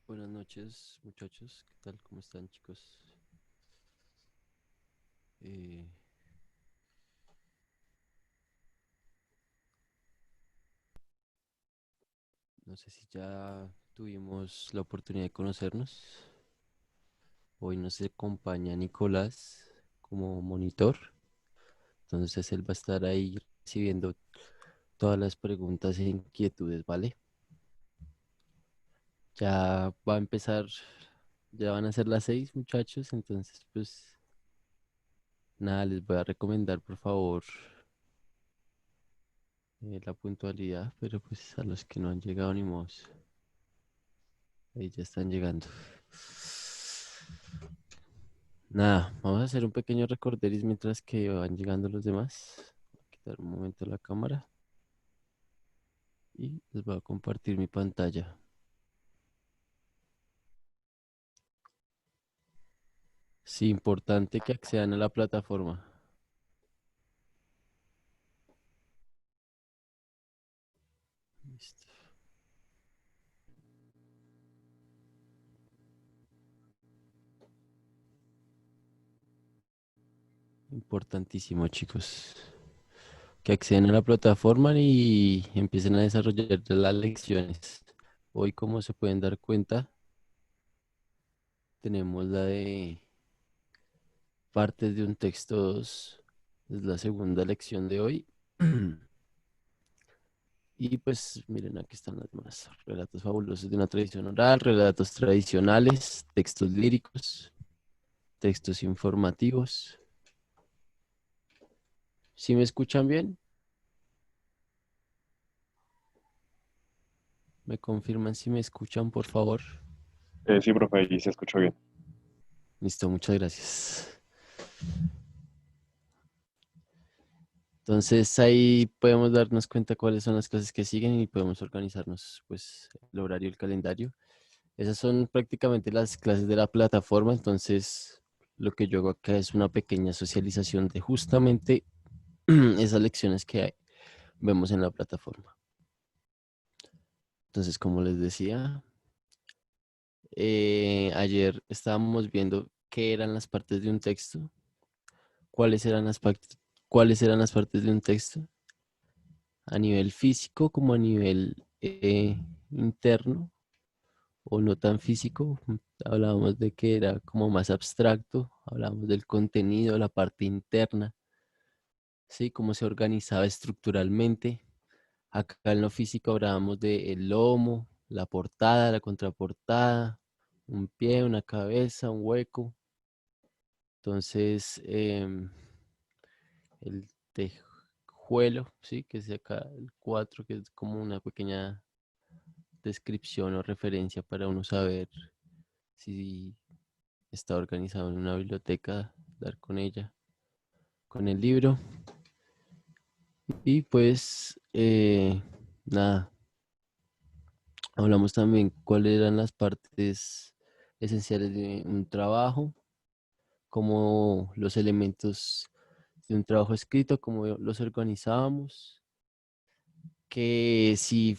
Buenas noches, muchachos. ¿Qué tal? ¿Cómo están, chicos? Eh, no sé si ya tuvimos la oportunidad de conocernos. Hoy nos acompaña Nicolás como monitor. Entonces él va a estar ahí recibiendo todas las preguntas e inquietudes, ¿vale? Ya va a empezar, ya van a ser las 6, muchachos. Entonces, pues nada, les voy a recomendar, por favor, la puntualidad, pero pues a los que no han llegado ni modo. Ahí ya están llegando. Nada, vamos a hacer un pequeño recorderis mientras que van llegando los demás. Voy a quitar un momento la cámara y les voy a compartir mi pantalla. Sí, importante que accedan a la plataforma. Listo. Importantísimo, chicos. Que accedan a la plataforma y empiecen a desarrollar las lecciones. Hoy, como se pueden dar cuenta, tenemos la de partes de un texto 2. Es la segunda lección de hoy. Y pues miren, aquí están las demás. Relatos fabulosos de una tradición oral, relatos tradicionales, textos líricos, textos informativos. ¿Sí me escuchan bien? ¿Me confirman si me escuchan, por favor? Sí, profe, ahí se escuchó bien. Listo, muchas gracias. Entonces ahí podemos darnos cuenta cuáles son las clases que siguen y podemos organizarnos, pues, el horario y el calendario. Esas son prácticamente las clases de la plataforma, entonces lo que yo hago acá es una pequeña socialización de justamente esas lecciones que vemos en la plataforma. Entonces, como les decía, ayer estábamos viendo qué eran las partes de un texto, cuáles eran cuáles eran las partes de un texto a nivel físico como a nivel interno o no tan físico. Hablábamos de que era como más abstracto, hablábamos del contenido, la parte interna, ¿sí? Cómo se organizaba estructuralmente. Acá en lo físico hablábamos de el lomo, la portada, la contraportada, un pie, una cabeza, un hueco. Entonces, el tejuelo, ¿sí? Que es acá el 4, que es como una pequeña descripción o referencia para uno saber si está organizado en una biblioteca, dar con ella, con el libro. Y pues, nada, hablamos también cuáles eran las partes esenciales de un trabajo, como los elementos de un trabajo escrito, cómo los organizábamos, que si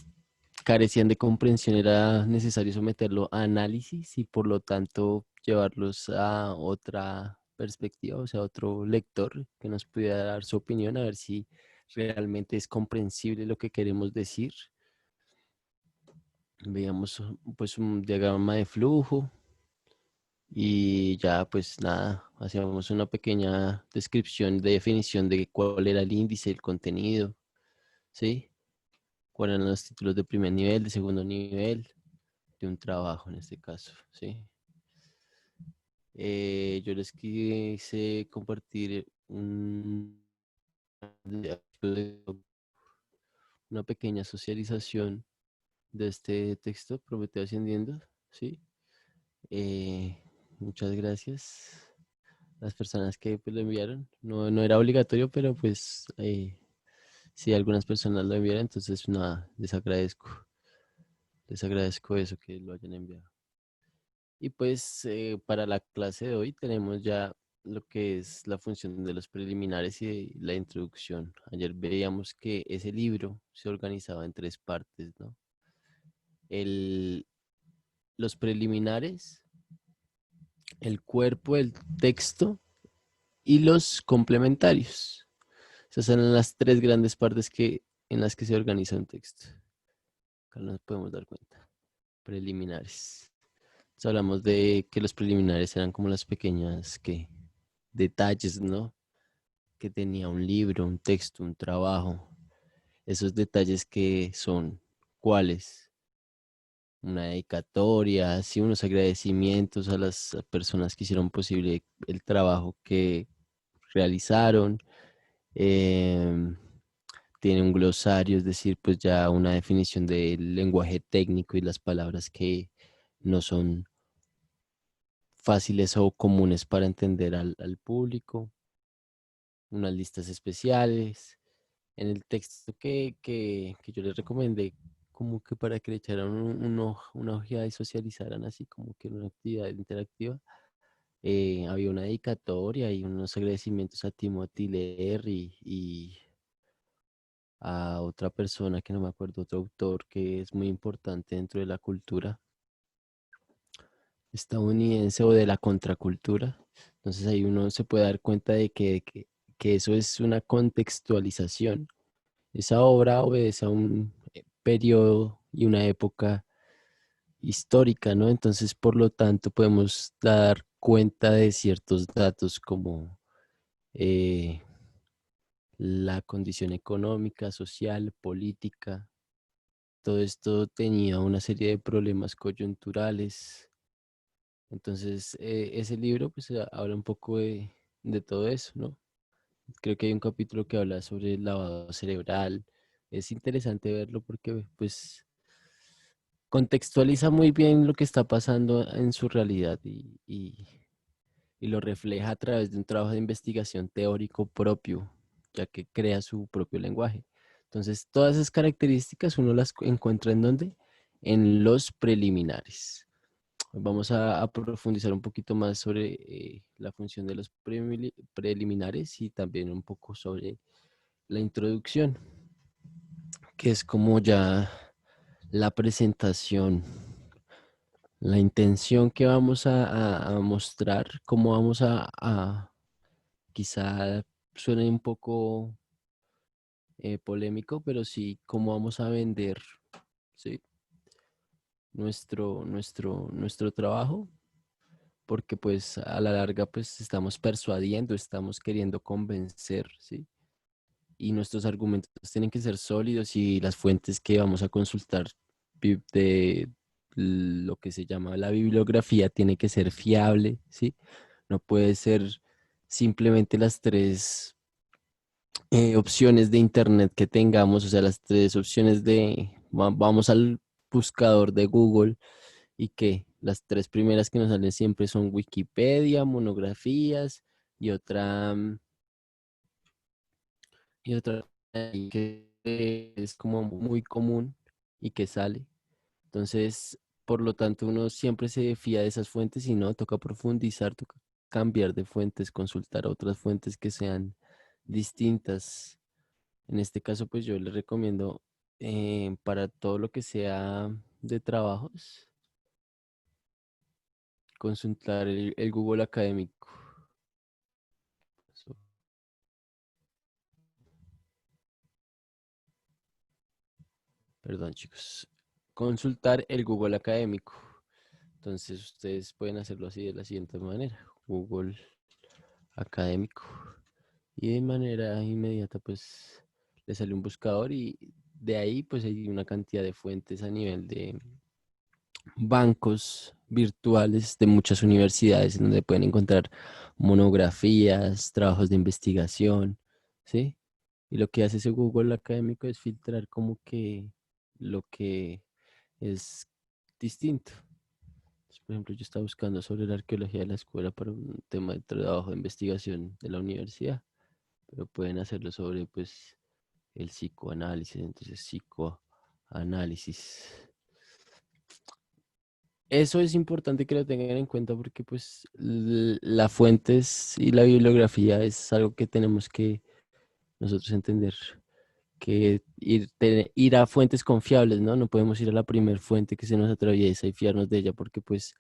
carecían de comprensión era necesario someterlo a análisis y por lo tanto llevarlos a otra perspectiva, o sea, otro lector que nos pudiera dar su opinión, a ver si realmente es comprensible lo que queremos decir. Veíamos pues un diagrama de flujo y ya pues nada, hacíamos una pequeña descripción de definición de cuál era el índice, el contenido, ¿sí? Cuáles eran los títulos de primer nivel, de segundo nivel, de un trabajo en este caso, ¿sí? Yo les quise compartir una pequeña socialización de este texto, Prometeo Ascendiendo, ¿sí? Eh, Muchas gracias a las personas que pues, lo enviaron. No, no era obligatorio, pero pues si algunas personas lo enviaron, entonces nada, les agradezco. Les agradezco eso que lo hayan enviado. Y pues para la clase de hoy tenemos ya lo que es la función de los preliminares y la introducción. Ayer veíamos que ese libro se organizaba en tres partes, ¿no? El, los preliminares, el cuerpo del texto y los complementarios. Esas son las tres grandes partes en las que se organiza un texto. Acá nos podemos dar cuenta. Preliminares. Entonces hablamos de que los preliminares eran como las pequeñas detalles, ¿no? Que tenía un libro, un texto, un trabajo. Esos detalles que son, ¿cuáles? Una dedicatoria, así unos agradecimientos a las personas que hicieron posible el trabajo que realizaron. em, Tiene un glosario, es decir, pues ya una definición del lenguaje técnico y las palabras que no son fáciles o comunes para entender al público, unas listas especiales. En el texto que yo les recomendé, como que para que le echaran una ojeada y socializaran así como que una actividad interactiva, había una dedicatoria y unos agradecimientos a Timothy Leary y a otra persona que no me acuerdo, otro autor que es muy importante dentro de la cultura estadounidense o de la contracultura. Entonces ahí uno se puede dar cuenta de que eso es una contextualización. Esa obra obedece a un periodo y una época histórica, ¿no? Entonces, por lo tanto, podemos dar cuenta de ciertos datos como eh, la condición económica, social, política. Todo esto tenía una serie de problemas coyunturales. Entonces, ese libro pues habla un poco de todo eso, ¿no? Creo que hay un capítulo que habla sobre el lavado cerebral. Es interesante verlo porque pues contextualiza muy bien lo que está pasando en su realidad y lo refleja a través de un trabajo de investigación teórico propio, ya que crea su propio lenguaje. Entonces, todas esas características uno las encuentra en dónde? En los preliminares. Vamos a profundizar un poquito más sobre la función de los preliminares y también un poco sobre la introducción, que es como ya la presentación, la intención que vamos a mostrar, cómo vamos quizá suene un poco polémico, pero sí, cómo vamos a vender, ¿sí? Nuestro trabajo, porque pues a la larga pues estamos persuadiendo, estamos queriendo convencer, ¿sí? Y nuestros argumentos tienen que ser sólidos y las fuentes que vamos a consultar de lo que se llama la bibliografía tiene que ser fiable, ¿sí? No puede ser simplemente las tres opciones de internet que tengamos, o sea, las tres opciones vamos al buscador de Google y que las tres primeras que nos salen siempre son Wikipedia, monografías y otra que es como muy común y que sale. Entonces, por lo tanto, uno siempre se fía de esas fuentes y no, toca profundizar, toca cambiar de fuentes, consultar otras fuentes que sean distintas. En este caso, pues yo le recomiendo para todo lo que sea de trabajos, consultar el Google Académico. So, perdón, chicos. Consultar el Google Académico. Entonces, ustedes pueden hacerlo así de la siguiente manera. Google Académico. Y de manera inmediata, pues, le sale un buscador y de ahí, pues, hay una cantidad de fuentes a nivel de bancos virtuales de muchas universidades en donde pueden encontrar monografías, trabajos de investigación, ¿sí? Y lo que hace ese Google académico es filtrar como que lo que es distinto. Entonces, por ejemplo, yo estaba buscando sobre la arqueología de la escuela para un tema de trabajo de investigación de la universidad, pero pueden hacerlo sobre pues el psicoanálisis, entonces psicoanálisis. Eso es importante que lo tengan en cuenta porque pues las fuentes y la bibliografía es algo que tenemos que nosotros entender. que ir a fuentes confiables, ¿no? No podemos ir a la primera fuente que se nos atraviesa y fiarnos de ella porque pues,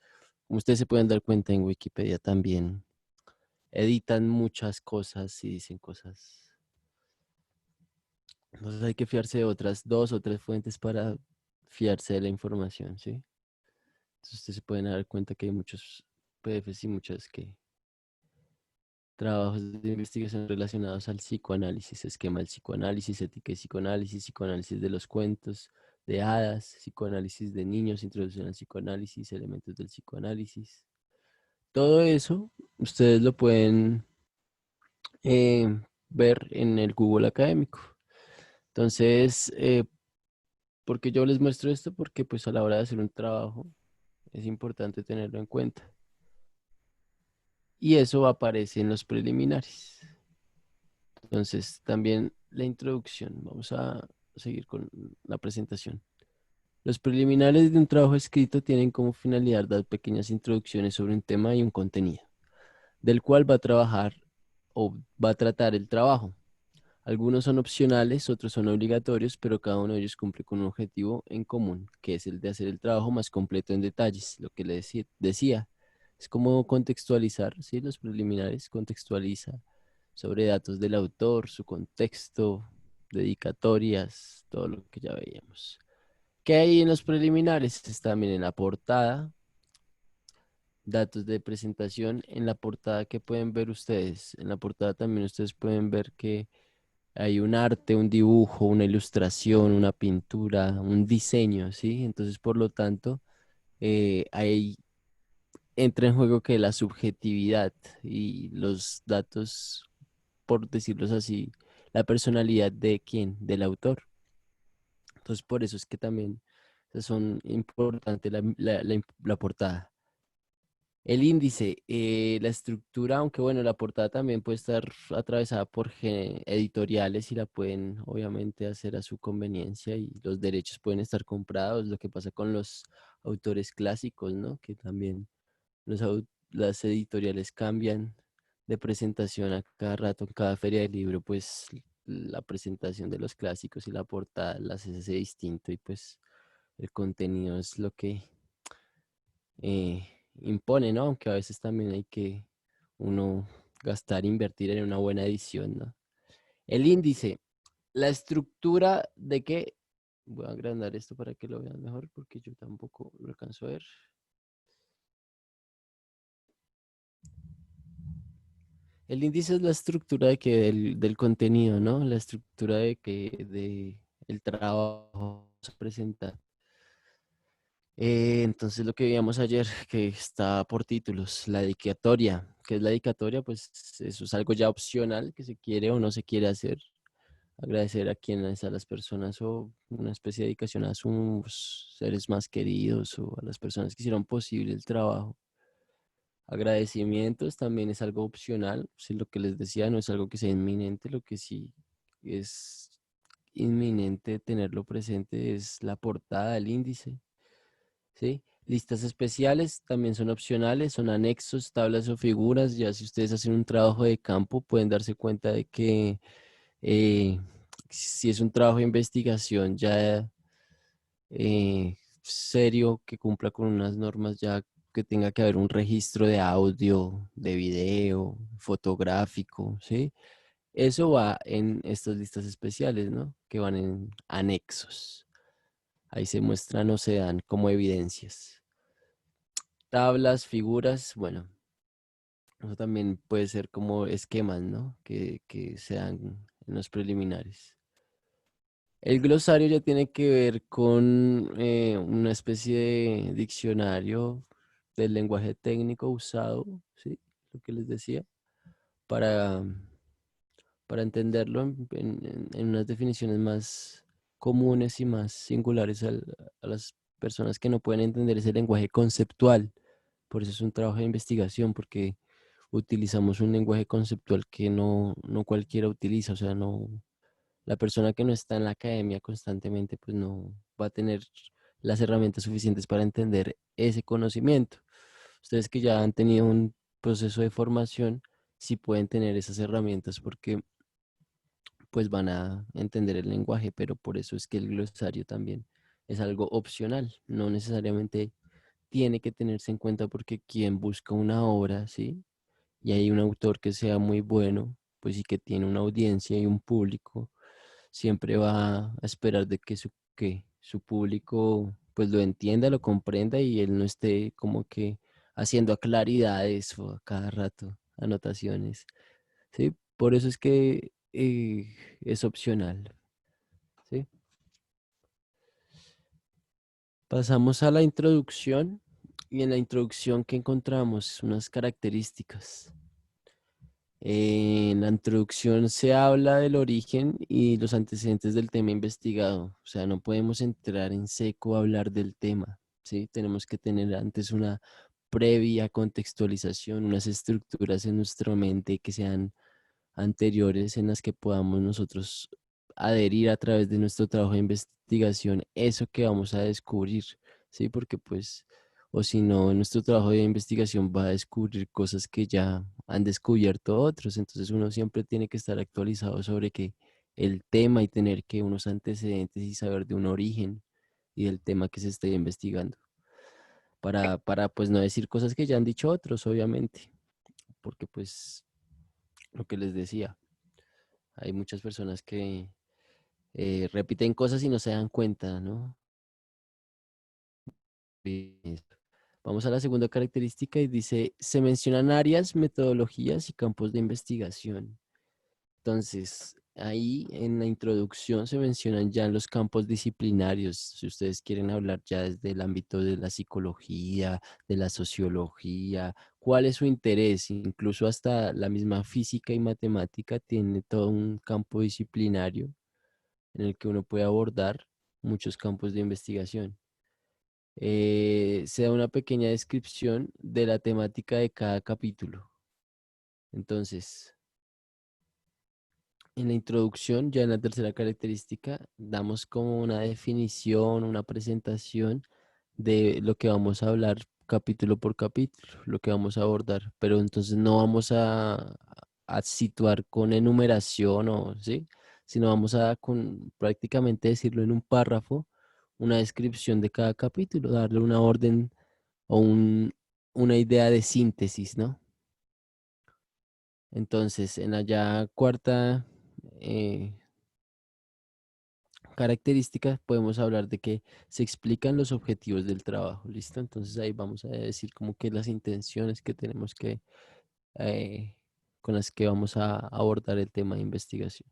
como ustedes se pueden dar cuenta en Wikipedia también, editan muchas cosas y dicen cosas. Entonces hay que fiarse de otras 2 o 3 fuentes para fiarse de la información, ¿sí? Entonces ustedes se pueden dar cuenta que hay muchos PDFs y muchos trabajos de investigación relacionados al psicoanálisis, esquema del psicoanálisis, ética y psicoanálisis, psicoanálisis de los cuentos de hadas, psicoanálisis de niños, introducción al psicoanálisis, elementos del psicoanálisis. Todo eso ustedes lo pueden ver en el Google académico. Entonces, ¿por qué yo les muestro esto? Porque pues a la hora de hacer un trabajo es importante tenerlo en cuenta. Y eso aparece en los preliminares. Entonces, también la introducción. Vamos a seguir con la presentación. Los preliminares de un trabajo escrito tienen como finalidad dar pequeñas introducciones sobre un tema y un contenido, del cual va a trabajar o va a tratar el trabajo. Algunos son opcionales, otros son obligatorios, pero cada uno de ellos cumple con un objetivo en común, que es el de hacer el trabajo más completo en detalles, lo que le decía. Es como contextualizar, ¿sí? Los preliminares contextualiza sobre datos del autor, su contexto, dedicatorias, todo lo que ya veíamos. ¿Qué hay en los preliminares? Está también en la portada, datos de presentación. En la portada, ¿qué pueden ver ustedes? En la portada también ustedes pueden ver que hay un arte, un dibujo, una ilustración, una pintura, un diseño, ¿sí? Entonces, por lo tanto, ahí entra en juego que la subjetividad y los datos, por decirlos así, la personalidad de quién, del autor. Entonces, por eso es que también son importantes la portada. El índice, la estructura, aunque bueno, la portada también puede estar atravesada por editoriales y la pueden obviamente hacer a su conveniencia y los derechos pueden estar comprados, lo que pasa con los autores clásicos, ¿no? Que también las editoriales cambian de presentación a cada rato, en cada feria del libro, pues la presentación de los clásicos y la portada las hace distinto y pues el contenido es lo que impone, ¿no? Aunque a veces también hay que uno gastar, invertir en una buena edición, ¿no? El índice, la estructura de que, voy a agrandar esto para que lo vean mejor porque yo tampoco lo alcanzo a ver. El índice es la estructura de que del contenido, ¿no? La estructura de que el trabajo se presenta. Entonces lo que veíamos ayer, que está por títulos, la dedicatoria. ¿Qué es la dedicatoria? Pues eso es algo ya opcional que se quiere o no se quiere hacer. Agradecer a quienes, a las personas o una especie de dedicación a sus seres más queridos o a las personas que hicieron posible el trabajo. Agradecimientos también es algo opcional. Si lo que les decía no es algo que sea inminente, lo que sí es inminente tenerlo presente es la portada, el índice. ¿Sí? Listas especiales también son opcionales, son anexos, tablas o figuras. Ya si ustedes hacen un trabajo de campo, pueden darse cuenta de que eh, si es un trabajo de investigación ya serio, que cumpla con unas normas, ya que tenga que haber un registro de audio, de video, fotográfico, ¿sí? Eso va en estas listas especiales, ¿no? Que van en anexos. Ahí se muestran o se dan como evidencias. Tablas, figuras, bueno, eso también puede ser como esquemas, ¿no? Que se dan en los preliminares. El glosario ya tiene que ver con una especie de diccionario del lenguaje técnico usado, ¿sí? Lo que les decía, para, para entenderlo en unas definiciones más comunes y más singulares a las personas que no pueden entender ese lenguaje conceptual. Por eso es un trabajo de investigación, porque utilizamos un lenguaje conceptual que no cualquiera utiliza, o sea, no, la persona que no está en la academia constantemente, pues no va a tener las herramientas suficientes para entender ese conocimiento. Ustedes que ya han tenido un proceso de formación, sí pueden tener esas herramientas porque pues van a entender el lenguaje, pero por eso es que el glosario también es algo opcional, no necesariamente tiene que tenerse en cuenta porque quien busca una obra, ¿sí? Y hay un autor que sea muy bueno, pues y que tiene una audiencia y un público, siempre va a esperar de que su público pues lo entienda, lo comprenda y él no esté como que haciendo claridades o a cada rato anotaciones, ¿sí? Por eso es que es opcional, ¿sí? Pasamos a la introducción y en la introducción que encontramos unas características. En la introducción se habla del origen y los antecedentes del tema investigado. O sea, no podemos entrar en seco a hablar del tema, ¿sí? Tenemos que tener antes una previa contextualización, unas estructuras en nuestra mente que sean anteriores en las que podamos nosotros adherir a través de nuestro trabajo de investigación eso que vamos a descubrir, ¿sí? Porque pues, o si no, en nuestro trabajo de investigación va a descubrir cosas que ya han descubierto otros, entonces uno siempre tiene que estar actualizado sobre que el tema y tener que unos antecedentes y saber de un origen y del tema que se esté investigando, para pues no decir cosas que ya han dicho otros, obviamente, porque pues lo que les decía. Hay muchas personas que repiten cosas y no se dan cuenta, ¿no? Listo. Vamos a la segunda característica y dice, se mencionan áreas, metodologías y campos de investigación. Entonces, ahí en la introducción se mencionan ya los campos disciplinarios, si ustedes quieren hablar ya desde el ámbito de la psicología, de la sociología, cuál es su interés, incluso hasta la misma física y matemática tiene todo un campo disciplinario en el que uno puede abordar muchos campos de investigación. Se da una pequeña descripción de la temática de cada capítulo. Entonces, en la introducción, ya en la tercera característica, damos como una definición, una presentación de lo que vamos a hablar capítulo por capítulo, lo que vamos a abordar, pero entonces no vamos a situar con enumeración o, ¿sí? Sino vamos a con, prácticamente decirlo en un párrafo, una descripción de cada capítulo, darle una orden o una idea de síntesis, ¿no? Entonces, en la ya cuarta eh, características podemos hablar de que se explican los objetivos del trabajo, ¿listo? Entonces ahí vamos a decir como que las intenciones que tenemos que, eh, con las que vamos a abordar el tema de investigación.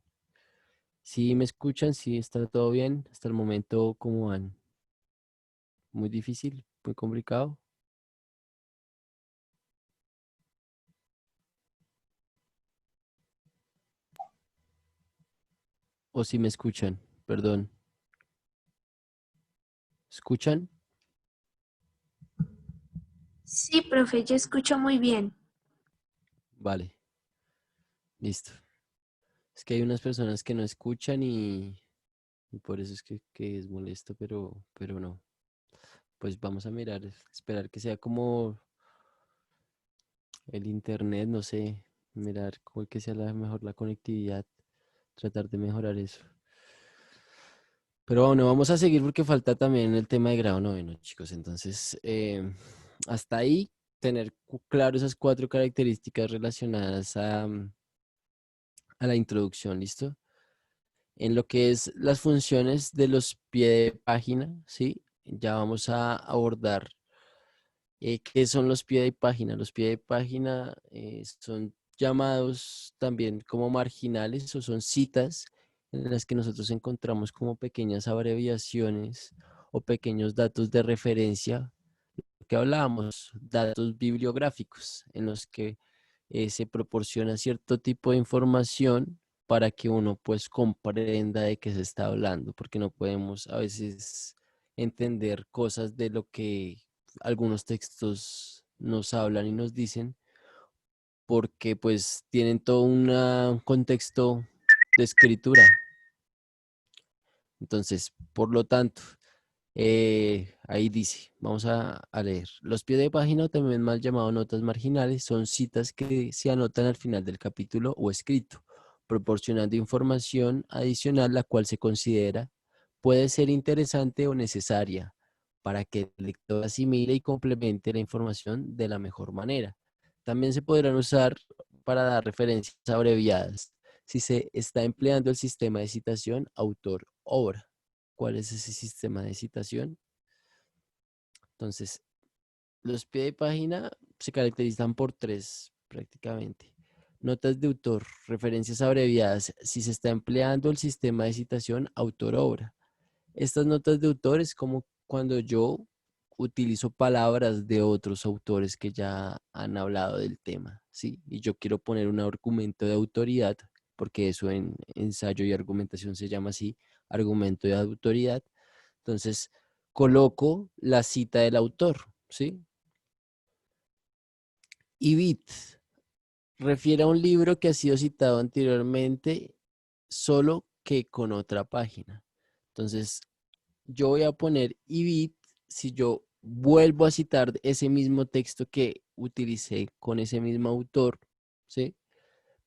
Si me escuchan, si está todo bien, hasta el momento, ¿cómo van? Muy difícil, muy complicado, o si me escuchan, perdón, ¿escuchan? Sí, profe, yo escucho muy bien. Vale, listo. Es que hay unas personas que no escuchan y por eso es que es molesto, pero no. Pues vamos a mirar, esperar que sea como el internet, no sé, mirar cuál que sea la mejor la conectividad, tratar de mejorar eso. Pero bueno, vamos a seguir porque falta también el tema de grado noveno, chicos. Entonces, hasta ahí, tener claro esas cuatro características relacionadas a la introducción, ¿listo? En lo que es las funciones de los pie de página, ¿sí? Ya vamos a abordar qué son los pie de página. Los pie de página son llamados también como marginales o son citas en las que nosotros encontramos como pequeñas abreviaciones o pequeños datos de referencia que hablábamos, datos bibliográficos en los que se proporciona cierto tipo de información para que uno pues comprenda de qué se está hablando, porque no podemos a veces entender cosas de lo que algunos textos nos hablan y nos dicen, porque pues tienen todo un contexto de escritura. Entonces, por lo tanto, ahí dice, vamos a leer. Los pies de página, o también mal llamado notas marginales, son citas que se anotan al final del capítulo o escrito proporcionando información adicional la cual se considera puede ser interesante o necesaria para que el lector asimile y complemente la información de la mejor manera. También se podrán usar para dar referencias abreviadas si se está empleando el sistema de citación autor-obra. ¿Cuál es ese sistema de citación? Entonces, los pie de página se caracterizan por tres prácticamente. Notas de autor, referencias abreviadas, si se está empleando el sistema de citación autor-obra. Estas notas de autor es como cuando yo utilizo palabras de otros autores que ya han hablado del tema, ¿sí? Y yo quiero poner un argumento de autoridad, porque eso en ensayo y argumentación se llama así, argumento de autoridad. Entonces, coloco la cita del autor, ¿sí? Ibit refiere a un libro que ha sido citado anteriormente, solo que con otra página. Entonces, yo voy a poner ibit si yo vuelvo a citar ese mismo texto que utilicé con ese mismo autor, ¿sí?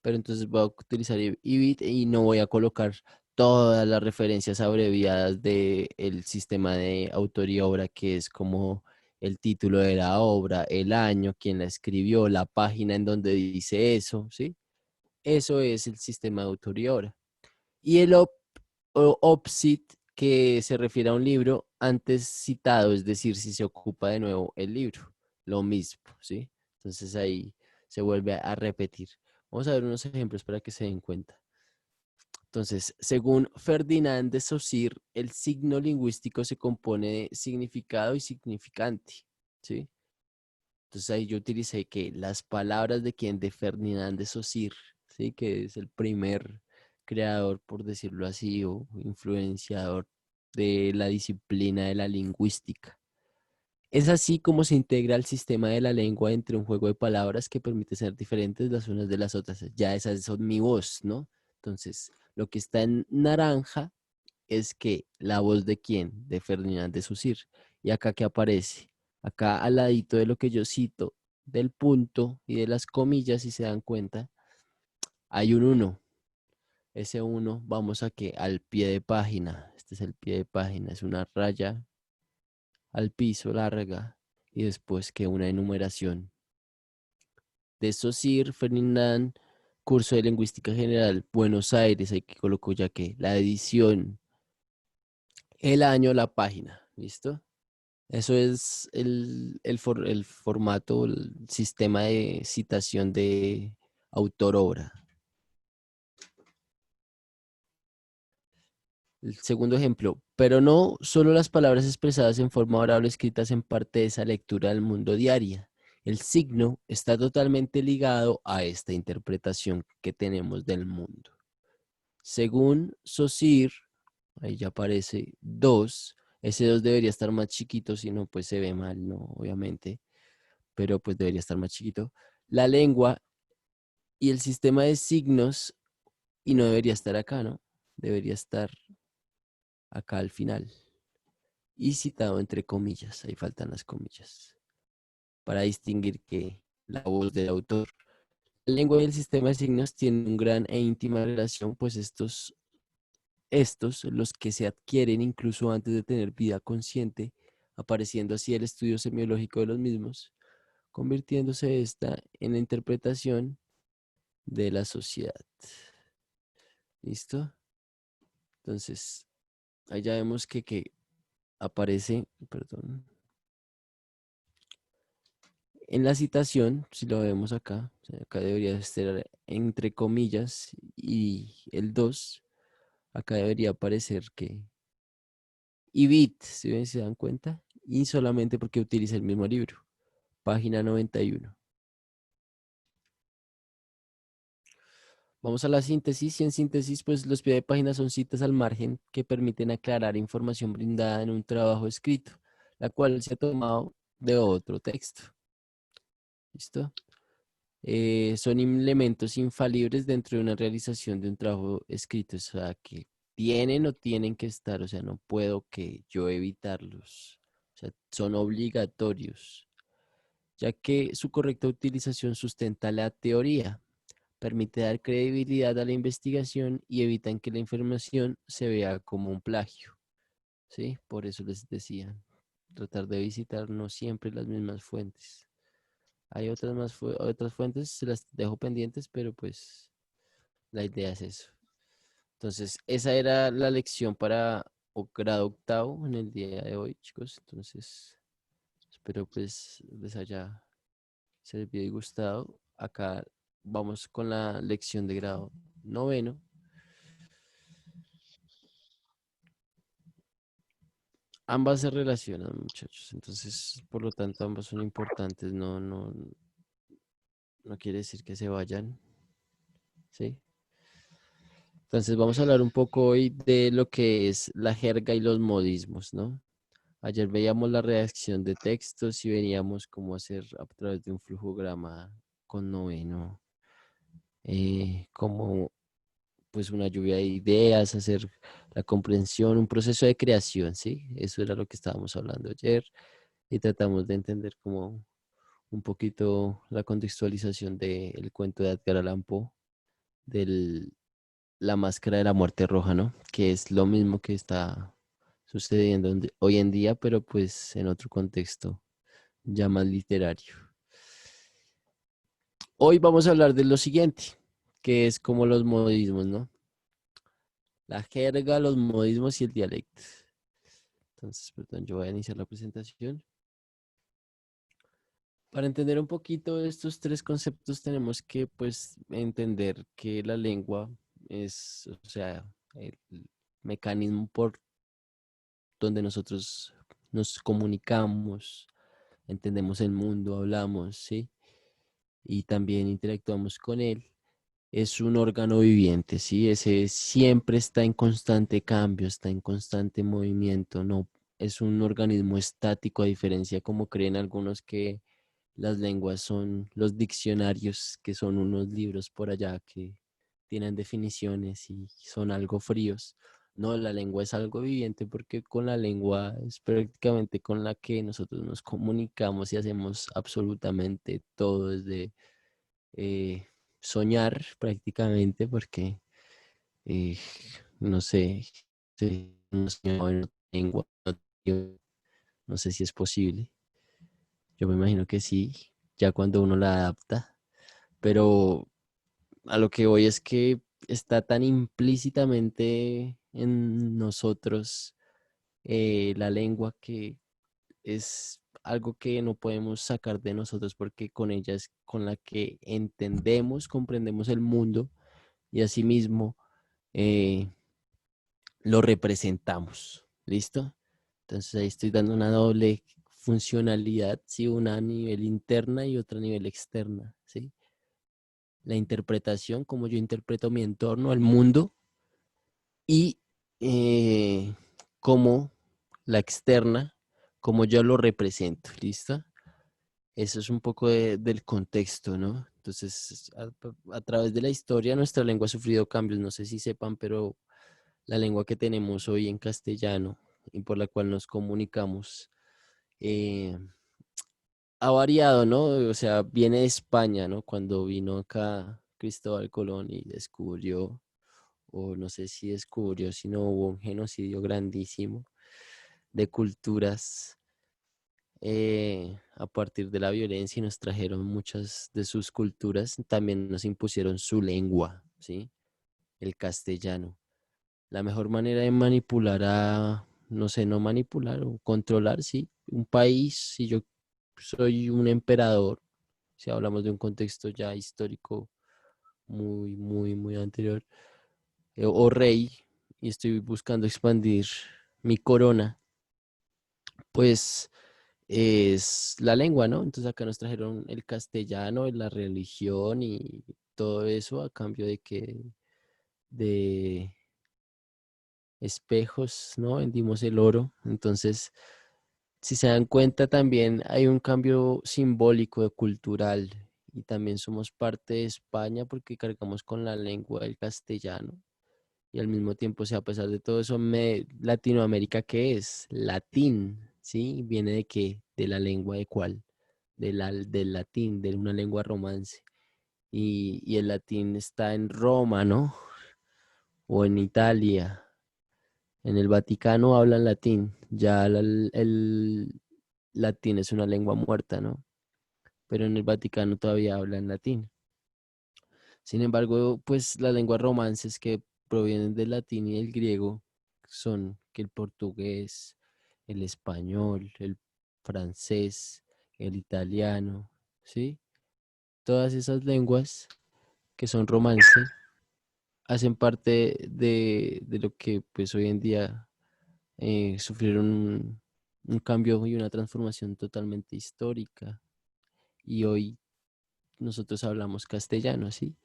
Pero entonces voy a utilizar ibit y no voy a colocar todas las referencias abreviadas del sistema de autor y obra, que es como el título de la obra, el año, quién la escribió, la página en donde dice eso, ¿sí? Eso es el sistema de autor y obra. Y el OPCIT, que se refiere a un libro antes citado, es decir, si se ocupa de nuevo el libro, lo mismo, ¿sí? Entonces ahí se vuelve a repetir. Vamos a ver unos ejemplos para que se den cuenta. Entonces, según Ferdinand de Saussure, el signo lingüístico se compone de significado y significante, ¿sí? Entonces ahí yo utilicé que las palabras de quien, de Ferdinand de Saussure, ¿sí? Que es el primer creador, por decirlo así, o influenciador de la disciplina de la lingüística. Es así como se integra el sistema de la lengua entre un juego de palabras que permite ser diferentes las unas de las otras. Ya esas son mi voz, ¿no? Entonces, lo que está en naranja es que la voz de quién, de Ferdinand de Saussure. Y acá que aparece, acá al ladito de lo que yo cito, del punto y de las comillas, si se dan cuenta, hay un uno. Ese uno, vamos a que al pie de página. Este es el pie de página, es una raya al piso larga y después que una enumeración. De Saussure, Ferdinand, curso de lingüística general, Buenos Aires, ahí que coloco ya que la edición, el año, la página, ¿listo? Eso es el formato, el sistema de citación de autor-obra. El segundo ejemplo, pero no solo las palabras expresadas en forma oral o escritas en parte de esa lectura del mundo diaria. El signo está totalmente ligado a esta interpretación que tenemos del mundo. Según Saussure, ahí ya aparece 2. Ese 2 debería estar más chiquito, si no, pues se ve mal, ¿no? Obviamente, pero pues debería estar más chiquito. La lengua y el sistema de signos, y no debería estar acá, ¿no? Debería estar acá al final. Y citado entre comillas, ahí faltan las comillas, para distinguir que la voz del autor. La lengua y el sistema de signos tienen una gran e íntima relación, pues estos, los que se adquieren incluso antes de tener vida consciente, apareciendo así el estudio semiológico de los mismos, convirtiéndose esta en la interpretación de la sociedad. ¿Listo? Entonces, ahí ya vemos que aparece, perdón, en la citación, si lo vemos acá, o sea, acá debería estar entre comillas y el 2, acá debería aparecer que Ibit, si ven, se dan cuenta, y solamente porque utiliza el mismo libro, página 91. Vamos a la síntesis y en síntesis, pues los pie de página son citas al margen que permiten aclarar información brindada en un trabajo escrito, la cual se ha tomado de otro texto. ¿Listo? Son elementos infalibles dentro de una realización de un trabajo escrito, o sea, que tienen o tienen que estar, o sea, no puedo que yo evitarlos, o sea, son obligatorios, ya que su correcta utilización sustenta la teoría, permite dar credibilidad a la investigación y evitan que la información se vea como un plagio, ¿sí? Por eso les decía, tratar de visitar no siempre las mismas fuentes. Hay otras fuentes, se las dejo pendientes, pero pues la idea es eso. Entonces, esa era la lección para grado octavo en el día de hoy, chicos. Entonces, espero pues les haya servido y gustado. Acá vamos con la lección de grado noveno. Ambas se relacionan, muchachos. Entonces, por lo tanto, ambas son importantes. No quiere decir que se vayan, ¿sí? Entonces, vamos a hablar un poco hoy de lo que es la jerga y los modismos, ¿no? Ayer veíamos la redacción de textos y veníamos cómo hacer a través de un flujograma con noveno, como pues una lluvia de ideas, hacer la comprensión, un proceso de creación, ¿sí? Eso era lo que estábamos hablando ayer y tratamos de entender como un poquito la contextualización del cuento de Edgar Allan Poe, de La Máscara de la Muerte Roja, ¿no? Que es lo mismo que está sucediendo hoy en día, pero pues en otro contexto ya más literario. Hoy vamos a hablar de lo siguiente, que es como los modismos, ¿no? La jerga, los modismos y el dialecto. Entonces, perdón, yo voy a iniciar la presentación. Para entender un poquito estos tres conceptos tenemos que pues entender que la lengua es, o sea, el mecanismo por donde nosotros nos comunicamos, entendemos el mundo, hablamos, ¿sí? Y también interactuamos con él. Es un órgano viviente, ¿sí? Ese siempre está en constante cambio, está en constante movimiento, no es un organismo estático, a diferencia como creen algunos que las lenguas son los diccionarios, que son unos libros por allá que tienen definiciones y son algo fríos. No, la lengua es algo viviente porque con la lengua es prácticamente con la que nosotros nos comunicamos y hacemos absolutamente todo, desde eh, soñar prácticamente, porque eh, no sé, no sueño en otra lengua, no sé si es posible. Yo me imagino que sí, ya cuando uno la adapta, pero a lo que voy es que está tan implícitamente en nosotros la lengua que es algo que no podemos sacar de nosotros porque con ella es con la que entendemos, comprendemos el mundo y asimismo eh, lo representamos. ¿Listo? Entonces ahí estoy dando una doble funcionalidad, ¿sí? Una a nivel interna y otra a nivel externa, ¿sí? La interpretación, como yo interpreto mi entorno, el mundo, y eh, como la externa, como yo lo represento, ¿listo? Eso es un poco del contexto, ¿no? Entonces, a través de la historia, nuestra lengua ha sufrido cambios, no sé si sepan, pero la lengua que tenemos hoy en castellano y por la cual nos comunicamos eh, ha variado, ¿no? O sea, viene de España, ¿no? Cuando vino acá Cristóbal Colón y descubrió, o no sé si descubrió, sino hubo un genocidio grandísimo de culturas a partir de la violencia y nos trajeron muchas de sus culturas, también nos impusieron su lengua, ¿sí? El castellano. La mejor manera de manipular no sé, no manipular o controlar, sí, un país, si yo soy un emperador, si hablamos de un contexto ya histórico muy anterior, o rey, y estoy buscando expandir mi corona, pues es la lengua, ¿no? Entonces acá nos trajeron el castellano, la religión y todo eso a cambio de que de espejos, ¿no? Vendimos el oro. Entonces, si se dan cuenta, también hay un cambio simbólico, cultural, y también somos parte de España porque cargamos con la lengua del castellano. Y al mismo tiempo, o sea, a pesar de todo eso, Latinoamérica, ¿qué es? Latín, ¿sí? ¿Viene de qué? ¿De la lengua de cuál? Del latín, de una lengua romance. y el latín está en Roma, ¿no? O en Italia. En el Vaticano hablan latín. Ya el latín es una lengua muerta, ¿no? Pero en el Vaticano todavía hablan latín. Sin embargo, pues las lenguas romances que provienen del latín y del griego son que el portugués, el español, el francés, el italiano, ¿sí? Todas esas lenguas que son romance hacen parte de lo que pues hoy en día sufrieron un cambio y una transformación totalmente histórica. Y hoy nosotros hablamos castellano, ¿sí?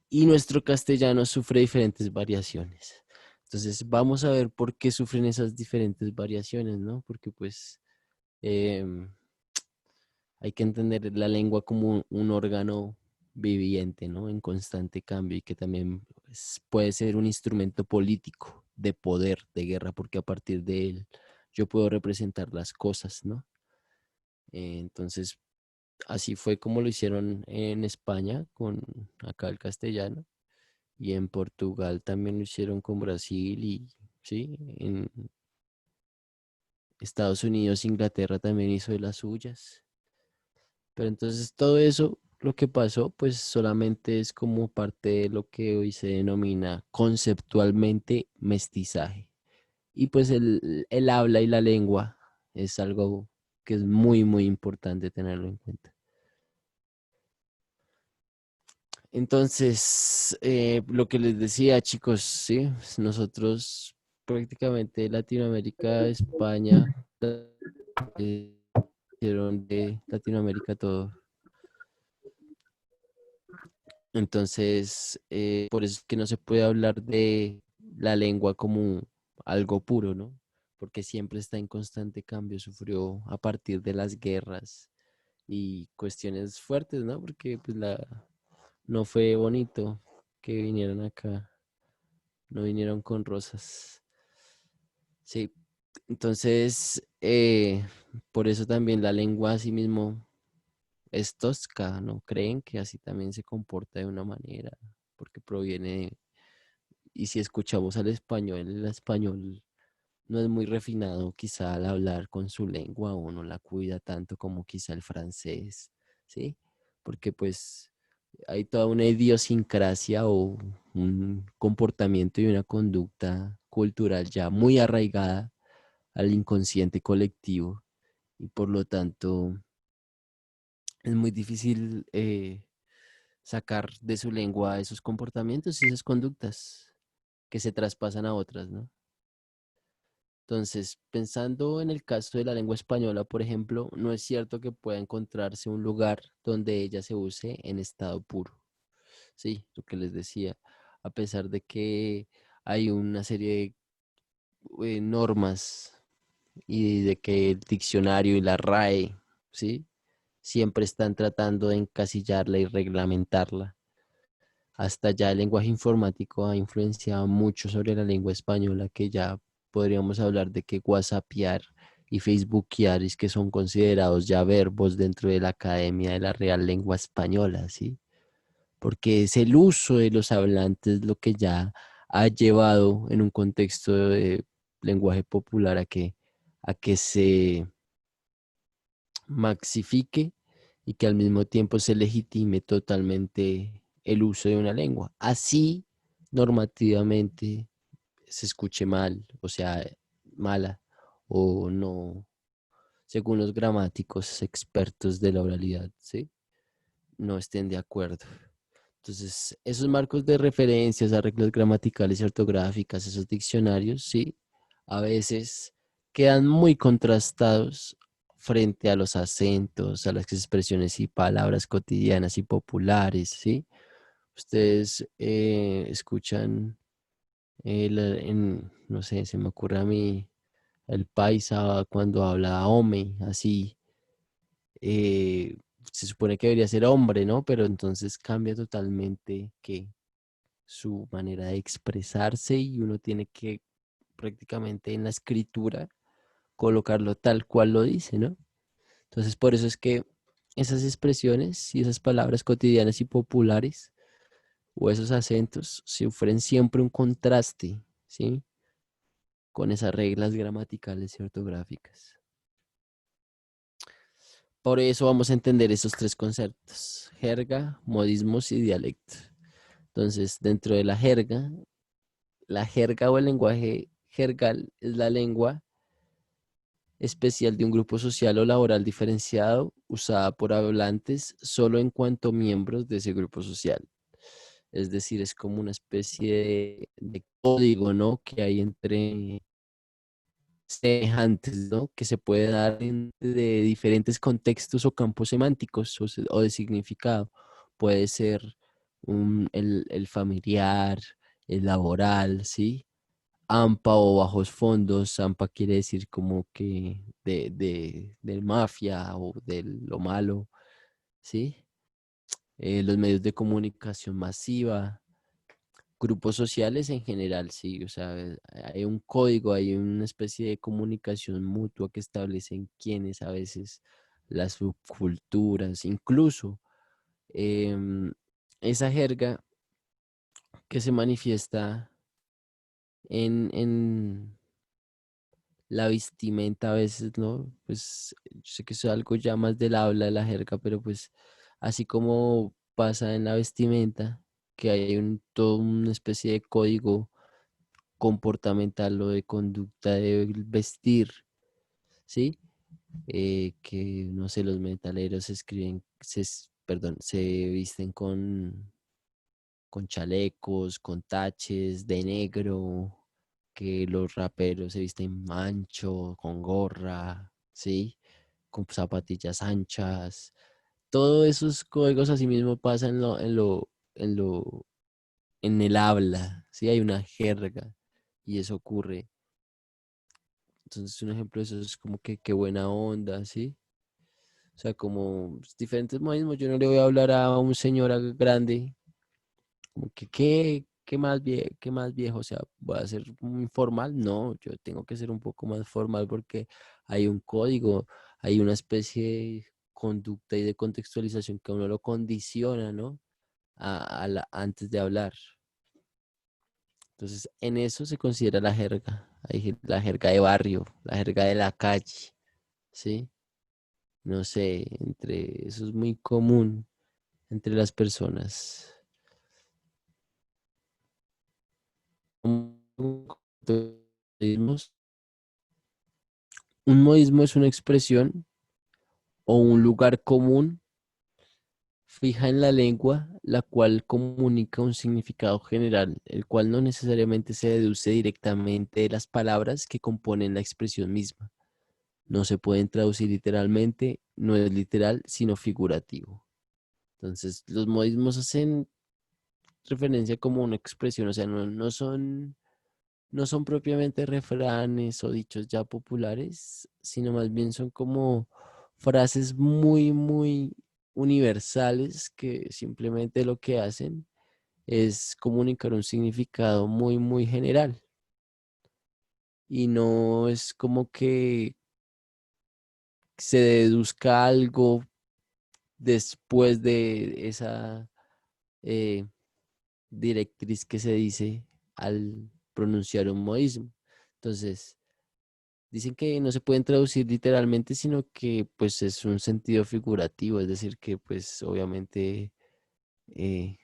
Y nuestro castellano sufre diferentes variaciones. Entonces vamos a ver por qué sufren esas diferentes variaciones, ¿no? Porque pues em, hay que entender la lengua como un órgano viviente, ¿no? En constante cambio y que también pues, puede ser un instrumento político de poder, de guerra, porque a partir de él yo puedo representar las cosas, ¿no? Entonces, así fue como lo hicieron en España con acá el castellano y en Portugal también lo hicieron con Brasil y, sí, en Estados Unidos, Inglaterra también hizo de las suyas. Pero entonces todo eso, lo que pasó, pues solamente es como parte de lo que hoy se denomina conceptualmente mestizaje. Y pues el habla y la lengua es algo que es muy, muy importante tenerlo en cuenta. Entonces, lo que les decía, chicos, sí, nosotros prácticamente Latinoamérica, España, eh, hicieron de Latinoamérica todo. Entonces, por eso es que no se puede hablar de la lengua como algo puro, ¿no? Porque siempre está en constante cambio, sufrió a partir de las guerras y cuestiones fuertes, ¿no? Porque pues no fue bonito que vinieran acá, no vinieron con rosas. Sí, entonces, por eso también la lengua así mismo es tosca, ¿no? Creen que así también se comporta de una manera, porque proviene, y si escuchamos al español, el español no es muy refinado quizá al hablar con su lengua o no la cuida tanto como quizá el francés, ¿sí? Porque pues hay toda una idiosincrasia o un comportamiento y una conducta cultural ya muy arraigada al inconsciente colectivo y por lo tanto es muy difícil sacar de su lengua esos comportamientos y esas conductas que se traspasan a otras, ¿no? Entonces, pensando en el caso de la lengua española, por ejemplo, no es cierto que pueda encontrarse un lugar donde ella se use en estado puro. Sí, lo que les decía, a pesar de que hay una serie de normas y de que el diccionario y la RAE, ¿sí? Siempre están tratando de encasillarla y reglamentarla. Hasta ya el lenguaje informático ha influenciado mucho sobre la lengua española, que ya podríamos hablar de que whatsappear y facebookear es que son considerados ya verbos dentro de la Academia de la Real Lengua Española, ¿sí? Porque es el uso de los hablantes lo que ya ha llevado en un contexto de lenguaje popular a que se maxifique y que al mismo tiempo se legitime totalmente el uso de una lengua. Así, normativamente, se escuche mal, o sea, mala, o no, según los gramáticos expertos de la oralidad, ¿sí? No estén de acuerdo. Entonces, esos marcos de referencia, esas reglas gramaticales y ortográficas, esos diccionarios, sí, a veces quedan muy contrastados frente a los acentos, a las expresiones y palabras cotidianas y populares, ¿sí? Ustedes escuchan, no sé, se me ocurre a mí el paisa cuando habla ome, así, eh, se supone que debería ser hombre, ¿no? Pero entonces cambia totalmente que su manera de expresarse y uno tiene que prácticamente en la escritura colocarlo tal cual lo dice, ¿no? Entonces por eso es que esas expresiones y esas palabras cotidianas y populares o esos acentos sufren siempre un contraste, ¿sí? Con esas reglas gramaticales y ortográficas. Por eso vamos a entender esos tres conceptos: jerga, modismos y dialecto. Entonces, dentro de la jerga o el lenguaje jergal es la lengua especial de un grupo social o laboral diferenciado usada por hablantes solo en cuanto miembros de ese grupo social. Es decir, es como una especie de código, ¿no? Que hay entre semejantes, ¿no? Que se puede dar de diferentes contextos o campos semánticos o de significado. Puede ser el familiar, el laboral, ¿sí? AMPA o bajos fondos. AMPA quiere decir como que de mafia o de lo malo, ¿sí? Los medios de comunicación masiva, grupos sociales en general, sí, o sea, hay un código, hay una especie de comunicación mutua que establecen quienes a veces las subculturas, incluso em, esa jerga que se manifiesta en la vestimenta a veces, ¿no? Pues yo sé que eso es algo ya más del habla de la jerga, pero pues así como pasa en la vestimenta, que hay toda una especie de código comportamental o de conducta de vestir, ¿sí? Que, no sé, los metaleros perdón, se visten con chalecos, con taches de negro, que los raperos se visten mancho, con gorra, ¿sí? Con zapatillas anchas. Todos esos códigos así mismo pasan en el habla, ¿sí? Hay una jerga y eso ocurre. Entonces, un ejemplo de eso es como que qué buena onda, ¿sí? O sea, como diferentes modismos. Yo no le voy a hablar a un señor grande, como que qué más viejo, o sea, voy a ser muy formal. No, yo tengo que ser un poco más formal porque hay un código, hay una especie de conducta y de contextualización que a uno lo condiciona, ¿no? Antes de hablar. Entonces, en eso se considera la jerga. Hay la jerga de barrio, la jerga de la calle, ¿sí? No sé, eso es muy común entre las personas. Modismos. Un modismo es una expresión o un lugar común fija en la lengua, la cual comunica un significado general, el cual no necesariamente se deduce directamente de las palabras que componen la expresión misma. No se pueden traducir literalmente, no es literal, sino figurativo. Entonces, los modismos hacen referencia como una expresión, o sea, no son propiamente refranes o dichos ya populares, sino más bien son como frases muy, muy universales que simplemente lo que hacen es comunicar un significado muy, muy general. Y no es como que se deduzca algo después de esa eh, directriz que se dice al pronunciar un modismo. Entonces, dicen que no se pueden traducir literalmente, sino que pues es un sentido figurativo, es decir, que pues obviamente eh,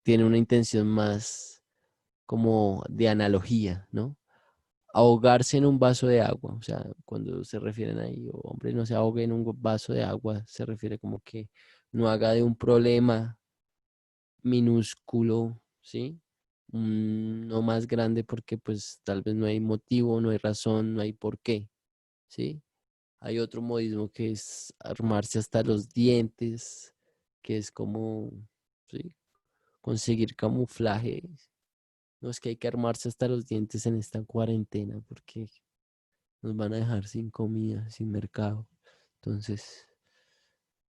tiene una intención más como de analogía, ¿no? Ahogarse en un vaso de agua, o sea, cuando se refieren ahí, hombre, no se ahogue en un vaso de agua, se refiere como que no haga de un problema minúsculo, ¿sí? No más grande porque pues tal vez no hay motivo, no hay razón, no hay por qué, ¿sí? Hay otro modismo que es armarse hasta los dientes, que es como, ¿sí? Conseguir camuflaje. No es que hay que armarse hasta los dientes en esta cuarentena porque nos van a dejar sin comida, sin mercado. Entonces,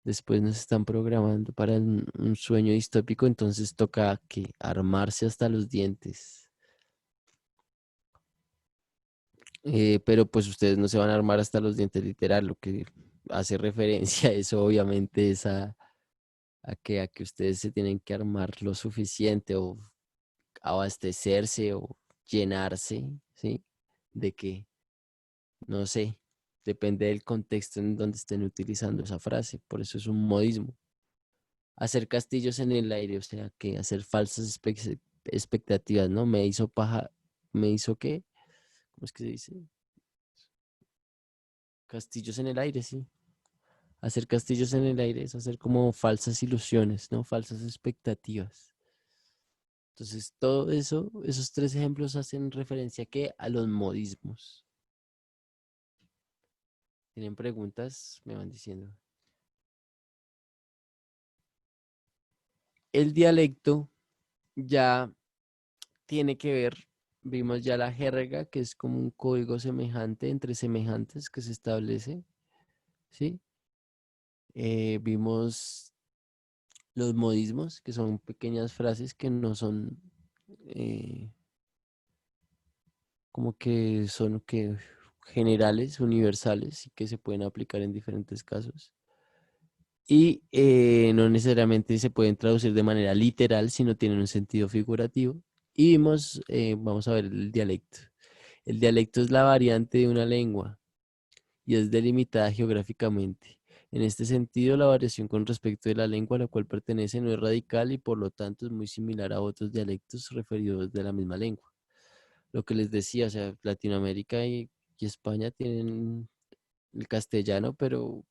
después nos están programando para un sueño distópico, entonces toca que armarse hasta los dientes. Pero pues ustedes no se van a armar hasta los dientes literal, lo que hace referencia a eso, obviamente, es a que ustedes se tienen que armar lo suficiente o abastecerse o llenarse, ¿sí? De que, no sé, depende del contexto en donde estén utilizando esa frase, por eso es un modismo. Hacer castillos en el aire, o sea, que hacer falsas expectativas, ¿no? Me hizo paja, ¿me hizo qué? ¿Cómo es que se dice? Castillos en el aire, sí. Hacer castillos en el aire es hacer como falsas ilusiones, ¿no? Falsas expectativas. Entonces, todo eso, esos tres ejemplos hacen referencia ¿qué? A los modismos. ¿Tienen preguntas? Me van diciendo. El dialecto ya tiene que ver, vimos ya la jerga, que es como un código semejante entre semejantes que se establece, ¿sí? Vimos los modismos, que son pequeñas frases que no son eh, como que son que generales, universales y que se pueden aplicar en diferentes casos. Y no necesariamente se pueden traducir de manera literal, sino tienen un sentido figurativo. Y vimos, vamos a ver el dialecto. El dialecto es la variante de una lengua y es delimitada geográficamente. En este sentido, la variación con respecto de la lengua a la cual pertenece no es radical y por lo tanto es muy similar a otros dialectos referidos de la misma lengua. Lo que les decía, o sea, Latinoamérica y España tienen el castellano, pero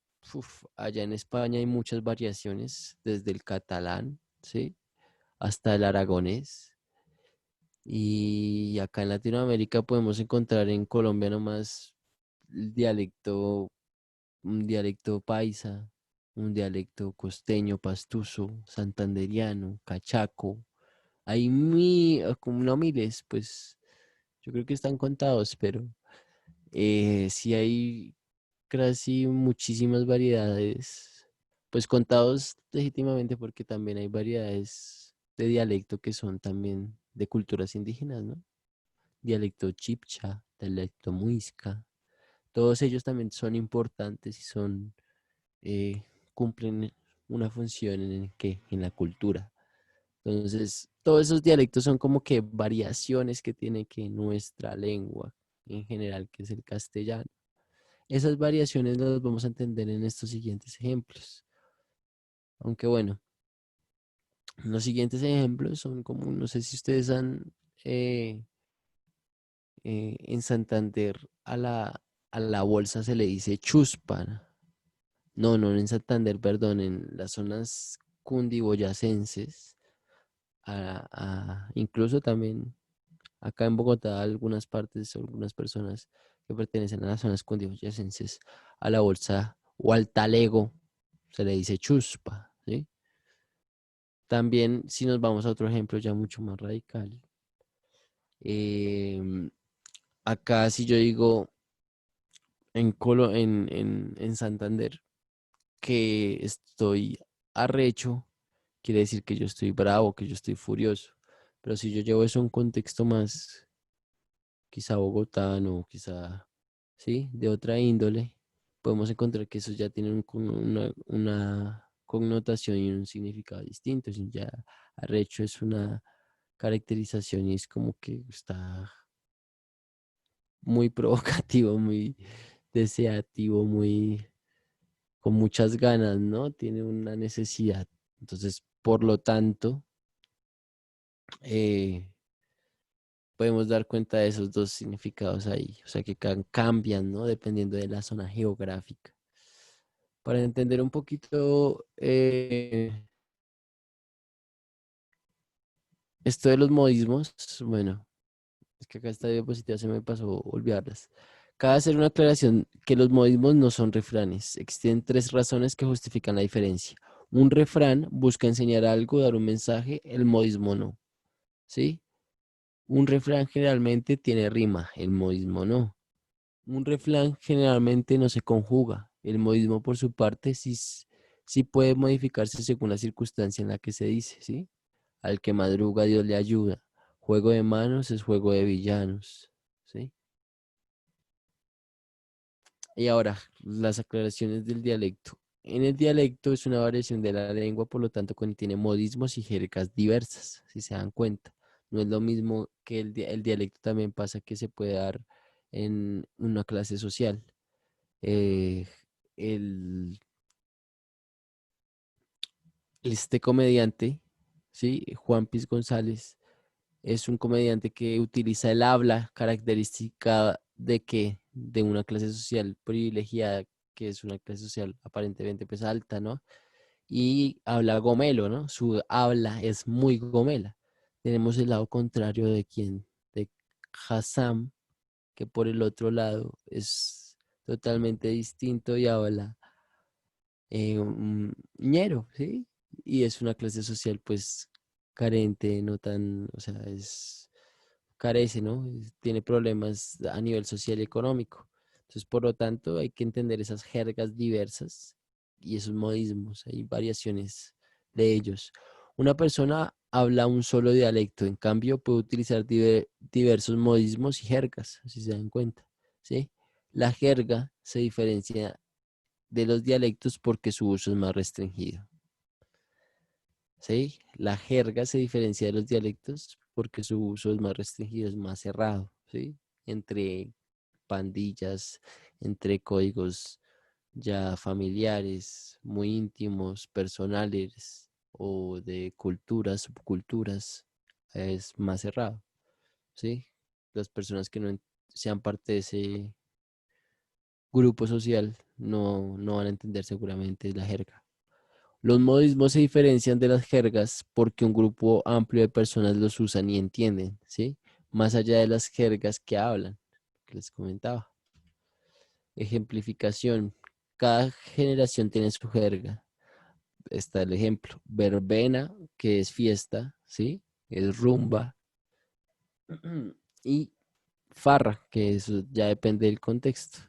allá en España hay muchas variaciones, desde el catalán, ¿sí? Hasta el aragonés. Y acá en Latinoamérica podemos encontrar en Colombia nomás el dialecto, un dialecto paisa, un dialecto costeño, pastuso, santanderiano, cachaco. Hay como no miles, pues yo creo que están contados, pero sí hay casi muchísimas variedades, pues contados legítimamente porque también hay variedades de dialecto que son también de culturas indígenas, ¿no? Dialecto chipcha, dialecto muisca, todos ellos también son importantes y son, cumplen una función en la cultura. Entonces, todos esos dialectos son como que variaciones que tiene que nuestra lengua en general, que es el castellano. Esas variaciones las vamos a entender en estos siguientes ejemplos. Aunque bueno, los siguientes ejemplos son como, no sé si ustedes han, eh, en Santander a la bolsa se le dice chuspa. No, no en Santander, perdón, en las zonas cundiboyacenses, incluso también acá en Bogotá, algunas partes, algunas personas que pertenecen a las zonas cundiboyacenses, a la bolsa o al talego, se le dice chuspa, ¿sí? También, si nos vamos a otro ejemplo ya mucho más radical, em, acá si yo digo en Santander que estoy arrecho, quiere decir que yo estoy bravo, que yo estoy furioso. Pero si yo llevo eso a un contexto más, quizá bogotano, quizá, sí, de otra índole, podemos encontrar que eso ya tiene una connotación y un significado distinto. Si ya arrecho es una caracterización y es como que está muy provocativo, muy deseativo, muy con muchas ganas, ¿no? Tiene una necesidad. Entonces, por lo tanto, eh, podemos dar cuenta de esos dos significados ahí, o sea que cambian, ¿no? Dependiendo de la zona geográfica. Para entender un poquito esto de los modismos, bueno, es que acá esta diapositiva se me pasó olvidarlas. Cabe hacer una aclaración que los modismos no son refranes. Existen tres razones que justifican la diferencia. Un refrán busca enseñar algo, dar un mensaje, el modismo no, ¿sí? Un refrán generalmente tiene rima, el modismo no. Un refrán generalmente no se conjuga. El modismo, por su parte, sí puede modificarse según la circunstancia en la que se dice, ¿sí? Al que madruga, Dios le ayuda. Juego de manos es juego de villanos, ¿sí? Y ahora, las aclaraciones del dialecto. En el dialecto es una variación de la lengua, por lo tanto contiene modismos y jergas diversas, si se dan cuenta. No es lo mismo que el dialecto también pasa que se puede dar en una clase social. Eh, el, este comediante, ¿sí? Juan Piz González, es un comediante que utiliza el habla característica de que de una clase social privilegiada, que es una clase social aparentemente pues alta, ¿no? Y habla gomelo, ¿no? Su habla es muy gomela. Tenemos el lado contrario de quien, de Hassam, que por el otro lado es totalmente distinto y habla ñero, ¿sí? Y es una clase social pues carente, no tan, o sea, carece, ¿no? Tiene problemas a nivel social y económico. Entonces, por lo tanto, hay que entender esas jergas diversas y esos modismos, hay variaciones de ellos. Una persona habla un solo dialecto, en cambio puede utilizar diversos modismos y jergas, si se dan cuenta, ¿sí? La jerga se diferencia de los dialectos porque su uso es más restringido. ¿Sí? La jerga se diferencia de los dialectos porque su uso es más restringido, es más cerrado, ¿sí? Entre pandillas, entre códigos ya familiares, muy íntimos, personales o de culturas, subculturas, es más cerrado, ¿sí? Las personas que no sean parte de ese grupo social no van a entender seguramente la jerga. Los modismos se diferencian de las jergas porque un grupo amplio de personas los usan y entienden, ¿sí? Más allá de las jergas que hablan, que les comentaba. Ejemplificación. Cada generación tiene su jerga. Está el ejemplo. Verbena, que es fiesta, ¿sí? Es rumba. Y farra, que eso ya depende del contexto.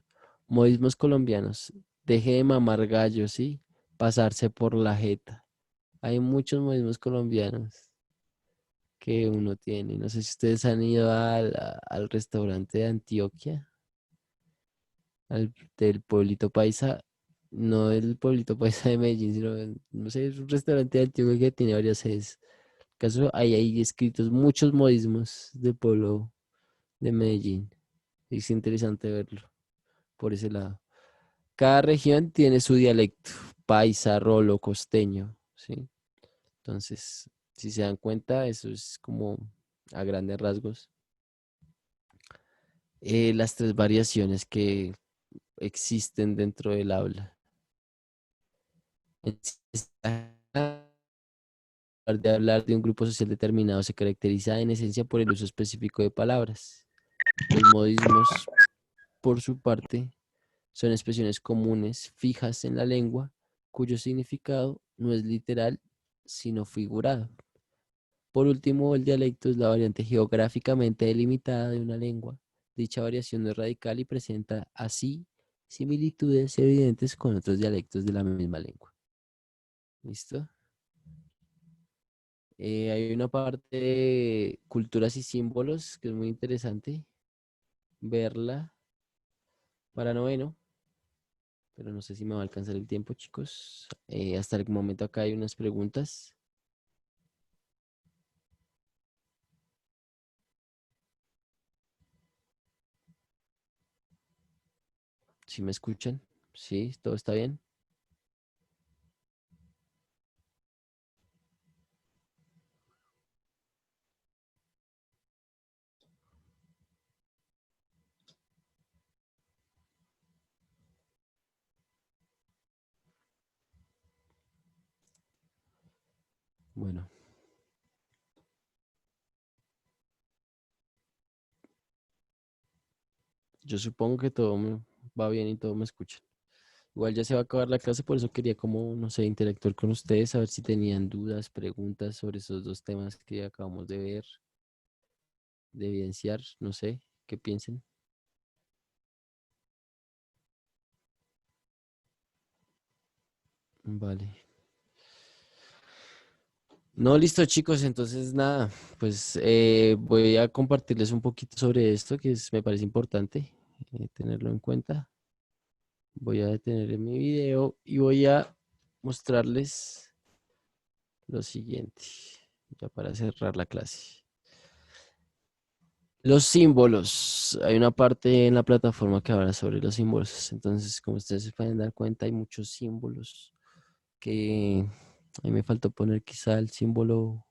Modismos colombianos. Deje de mamar gallo, ¿sí? Pasarse por la jeta. Hay muchos modismos colombianos que uno tiene. No sé si ustedes han ido al restaurante de Antioquia, del pueblito paisa, no del pueblito paisa de Medellín, sino, no sé, es un restaurante de Antioquia que tiene varias sedes. Caso hay escritos muchos modismos del pueblo de Medellín. Es interesante verlo por ese lado. Cada región tiene su dialecto, paisa, rolo, costeño, ¿sí? Entonces, si se dan cuenta, eso es como a grandes rasgos las tres variaciones que existen dentro del habla. De hablar de un grupo social determinado se caracteriza en esencia por el uso específico de palabras. Los modismos, por su parte, son expresiones comunes fijas en la lengua cuyo significado no es literal, sino figurado. Por último, el dialecto es la variante geográficamente delimitada de una lengua. Dicha variación no es radical y presenta así similitudes evidentes con otros dialectos de la misma lengua. ¿Listo? Hay una parte de culturas y símbolos que es muy interesante verla para noveno, pero no sé si me va a alcanzar el tiempo, chicos. Hasta el momento acá hay unas preguntas. ¿Si me escuchan? ¿Sí? ¿Todo está bien? Bueno, yo supongo que todo va bien y todo me escuchan. Igual ya se va a acabar la clase, por eso quería como, no sé, interactuar con ustedes, a ver si tenían dudas, preguntas sobre esos dos temas que acabamos de ver, de evidenciar, no sé, qué piensen. Vale. No, listo chicos, entonces nada, pues voy a compartirles un poquito sobre esto me parece importante tenerlo en cuenta. Voy a detener mi video y voy a mostrarles lo siguiente, ya para cerrar la clase. Los símbolos. Hay una parte en la plataforma que habla sobre los símbolos. Entonces, como ustedes se pueden dar cuenta, hay muchos símbolos que a mí me faltó poner quizá el símbolo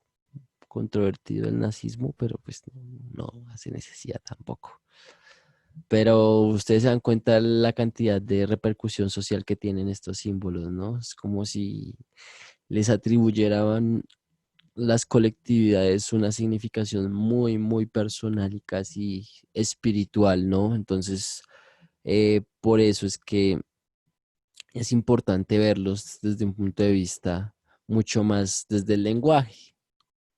controvertido del nazismo, pero pues no hace necesidad tampoco. Pero ustedes se dan cuenta la cantidad de repercusión social que tienen estos símbolos, ¿no? Es como si les atribuyeran las colectividades una significación muy, muy personal y casi espiritual, ¿no? Entonces, por eso es que es importante verlos desde un punto de vista mucho más desde el lenguaje.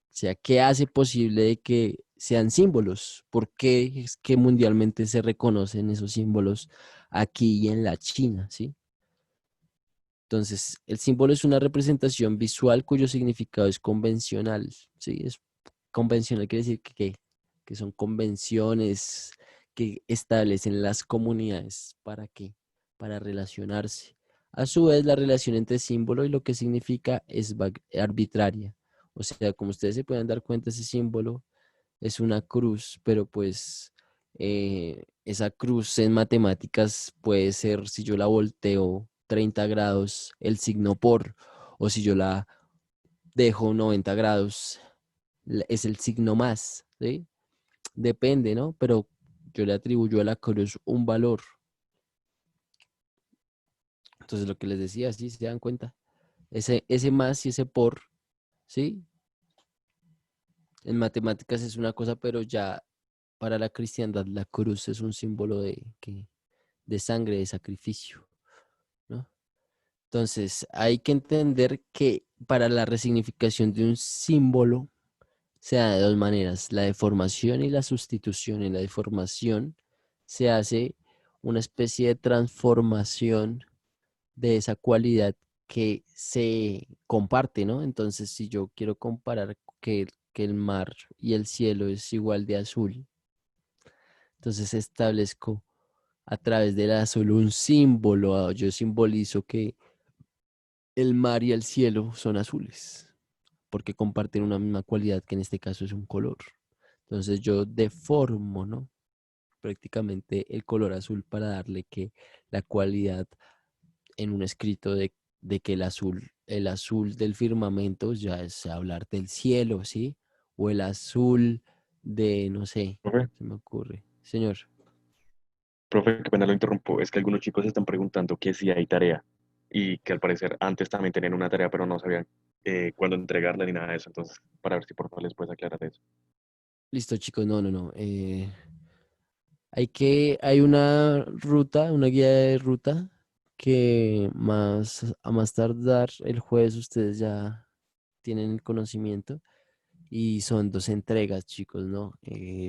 O sea, ¿qué hace posible de que sean símbolos? ¿Por qué es que mundialmente se reconocen esos símbolos aquí y en la China, ¿sí? Entonces, el símbolo es una representación visual cuyo significado es convencional, ¿sí? Es convencional, quiere decir que son convenciones que establecen las comunidades. ¿Para qué? Para relacionarse. A su vez, la relación entre símbolo y lo que significa es arbitraria. O sea, como ustedes se pueden dar cuenta, ese símbolo es una cruz, pero pues esa cruz en matemáticas puede ser, si yo la volteo 30 grados, el signo por, o si yo la dejo 90 grados, es el signo más, ¿sí? Depende, ¿no? Pero yo le atribuyo a la cruz un valor. Entonces, lo que les decía, sí, se dan cuenta. Ese más y ese por, ¿sí? En matemáticas es una cosa, pero ya para la cristiandad la cruz es un símbolo de sangre, de sacrificio, ¿no? Entonces, hay que entender que para la resignificación de un símbolo se da de dos maneras, la deformación y la sustitución. En la deformación se hace una especie de transformación de esa cualidad que se comparte, ¿no? Entonces, si yo quiero comparar que el mar y el cielo es igual de azul, entonces establezco a través del azul un símbolo. Yo simbolizo que el mar y el cielo son azules, porque comparten una misma cualidad que en este caso es un color. Entonces yo deformo, ¿no? Prácticamente el color azul para darle que la cualidad en un escrito de que el azul del firmamento ya es hablar del cielo, ¿sí? O el azul de, no sé, Profe, se me ocurre. Señor. profe, qué pena lo interrumpo. Es que algunos chicos están preguntando que si hay tarea y que al parecer antes también tenían una tarea, pero no sabían cuándo entregarla ni nada de eso. Entonces, para ver si por favor les puedes aclarar eso. Listo, chicos, no, no, no. Hay una ruta, una guía de ruta que a más tardar el jueves ustedes ya tienen el conocimiento y son dos entregas, chicos, ¿no?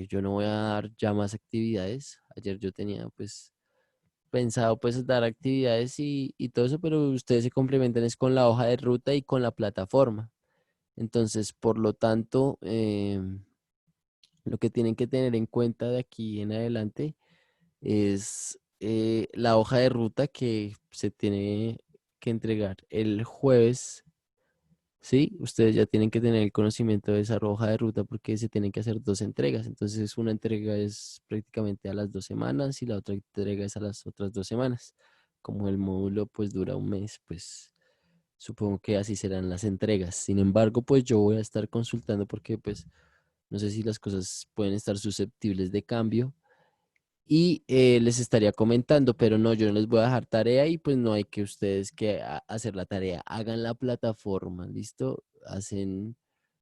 Yo no voy a dar ya más actividades. Ayer yo tenía pues pensado pues dar actividades y todo eso, pero ustedes se complementan es con la hoja de ruta y con la plataforma. Entonces, por lo tanto, lo que tienen que tener en cuenta de aquí en adelante es la hoja de ruta que se tiene que entregar el jueves, ¿sí? Ustedes ya tienen que tener el conocimiento de esa hoja de ruta porque se tienen que hacer dos entregas. Entonces, una entrega es prácticamente a las 2 semanas y la otra entrega es a las otras 2 semanas. Como el módulo pues dura un mes, pues supongo que así serán las entregas. Sin embargo, pues yo voy a estar consultando porque pues no sé si las cosas pueden estar susceptibles de cambio y les estaría comentando, pero no, yo no les voy a dejar tarea y pues no hay que ustedes que hacer la tarea, hagan la plataforma, ¿listo? Hacen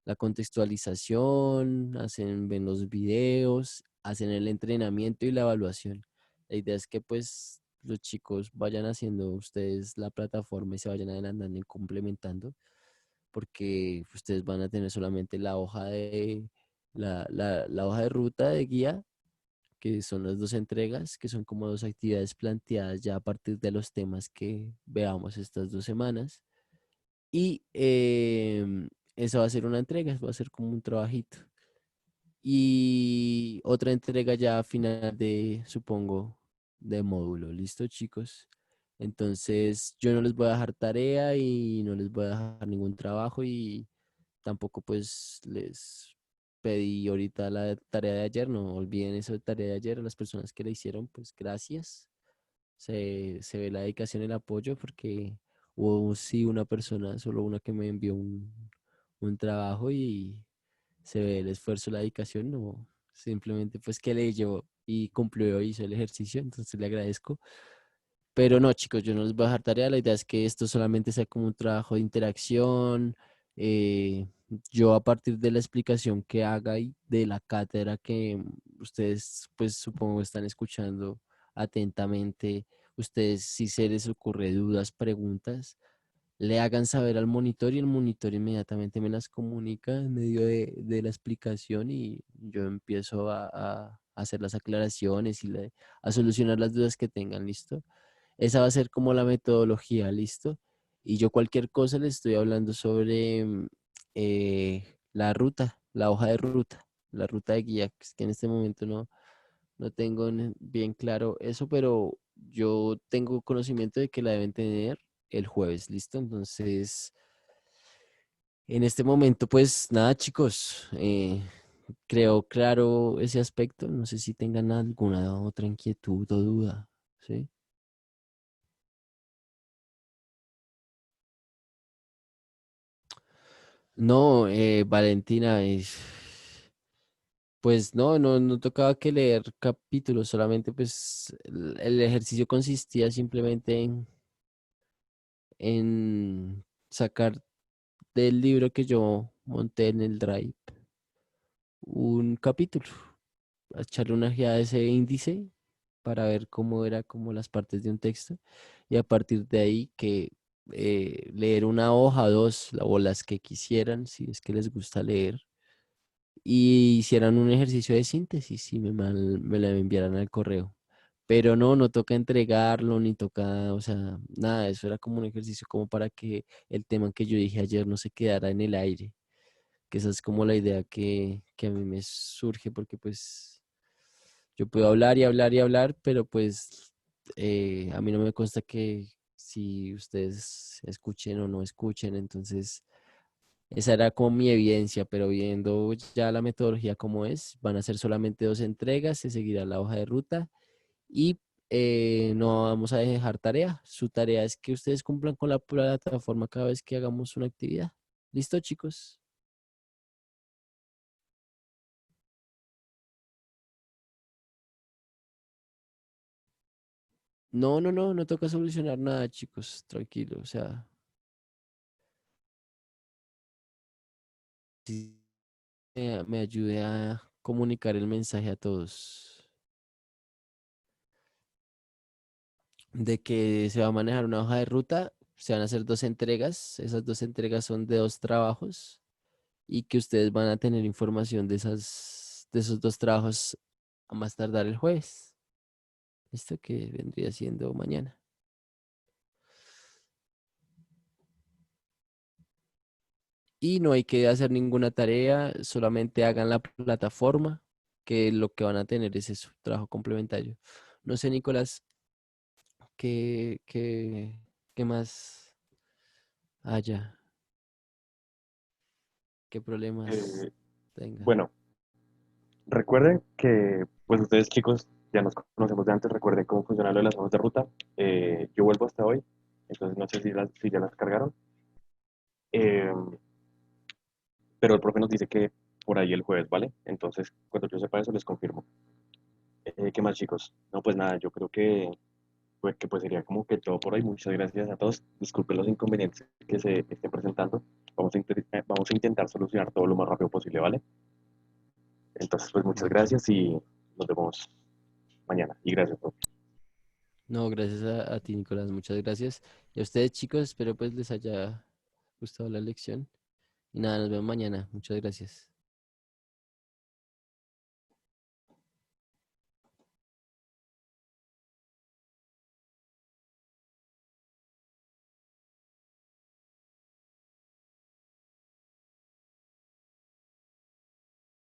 la contextualización, ven los videos, hacen el entrenamiento y la evaluación. La idea es que pues los chicos vayan haciendo ustedes la plataforma y se vayan adelantando y complementando, porque ustedes van a tener solamente la hoja la hoja de ruta de guía que son las dos entregas, que son como dos actividades planteadas ya a partir de los temas que veamos estas 2 semanas. Y esa va a ser una entrega, va a ser como un trabajito. Y otra entrega ya a final de, supongo, de módulo. ¿Listo, chicos? Entonces, yo no les voy a dejar tarea y no les voy a dejar ningún trabajo y tampoco pues les pedí ahorita la tarea de ayer, no olviden eso de tarea de ayer, a las personas que la hicieron, pues gracias. Se ve la dedicación y el apoyo porque hubo sí una persona, solo una que me envió un trabajo y se ve el esfuerzo, la dedicación, no simplemente pues que leyó y cumplió, hizo el ejercicio, entonces le agradezco. Pero no, chicos, yo no les voy a dejar tarea. La idea es que esto solamente sea como un trabajo de interacción. eh, yo a partir de la explicación que haga y de la cátedra que ustedes, pues supongo están escuchando atentamente, ustedes si se les ocurre dudas, preguntas, le hagan saber al monitor y el monitor inmediatamente me las comunica en medio de la explicación y yo empiezo a hacer las aclaraciones y a solucionar las dudas que tengan, ¿listo? Esa va a ser como la metodología, ¿listo? Y yo cualquier cosa le estoy hablando sobre la ruta, la hoja de ruta, la ruta de guía, que es que en este momento no tengo bien claro eso, pero yo tengo conocimiento de que la deben tener el jueves, ¿listo? Entonces, en este momento, pues nada, chicos, creo claro ese aspecto. No sé si tengan alguna otra inquietud o duda, ¿sí? No, Valentina, pues no tocaba que leer capítulos, solamente pues el ejercicio consistía simplemente en sacar del libro que yo monté en el Drive un capítulo, a echarle una ojeada a ese índice para ver cómo era como las partes de un texto y a partir de ahí que leer una hoja, dos o las que quisieran, si es que les gusta leer y hicieran un ejercicio de síntesis y me la enviaran al correo. Pero no toca entregarlo, ni toca, o sea, nada, eso era como un ejercicio como para que el tema que yo dije ayer no se quedara en el aire, que esa es como la idea que a mí me surge, porque pues yo puedo hablar y hablar y hablar, pero pues a mí no me consta que si ustedes escuchen o no escuchen, entonces esa era como mi evidencia, pero viendo ya la metodología como es, van a ser solamente dos entregas, se seguirá la hoja de ruta y no vamos a dejar tarea. Su tarea es que ustedes cumplan con la plataforma cada vez que hagamos una actividad. ¿Listo, chicos? No toca solucionar nada, chicos, tranquilo, o sea, sí, me ayude a comunicar el mensaje a todos de que se va a manejar una hoja de ruta, se van a hacer dos entregas, esas dos entregas son de dos trabajos y que ustedes van a tener información de esos dos trabajos a más tardar el jueves. Esto que vendría siendo mañana. Y no hay que hacer ninguna tarea, solamente hagan la plataforma, que lo que van a tener es eso, trabajo complementario. No sé, Nicolás, qué, qué, qué más haya, qué problemas Eh, tengan. bueno, recuerden que, pues ustedes chicos ya nos conocemos de antes, recuerden cómo funciona lo de las hojas de ruta. Yo vuelvo hasta hoy, entonces no sé si ya las cargaron. Eh, pero el profe nos dice que por ahí el jueves, ¿vale? Entonces, cuando yo sepa eso, les confirmo. ¿Qué más, chicos? No, pues nada, yo creo que sería como que todo por hoy. Muchas gracias a todos. Disculpen los inconvenientes que se estén presentando. Vamos a intentar solucionar todo lo más rápido posible, ¿vale? Entonces, pues muchas gracias y nos vemos mañana. Y gracias, profe. No, gracias a ti, Nicolás, muchas gracias. Y a ustedes, chicos, espero pues les haya gustado la lección. Y nada, nos vemos mañana. Muchas gracias.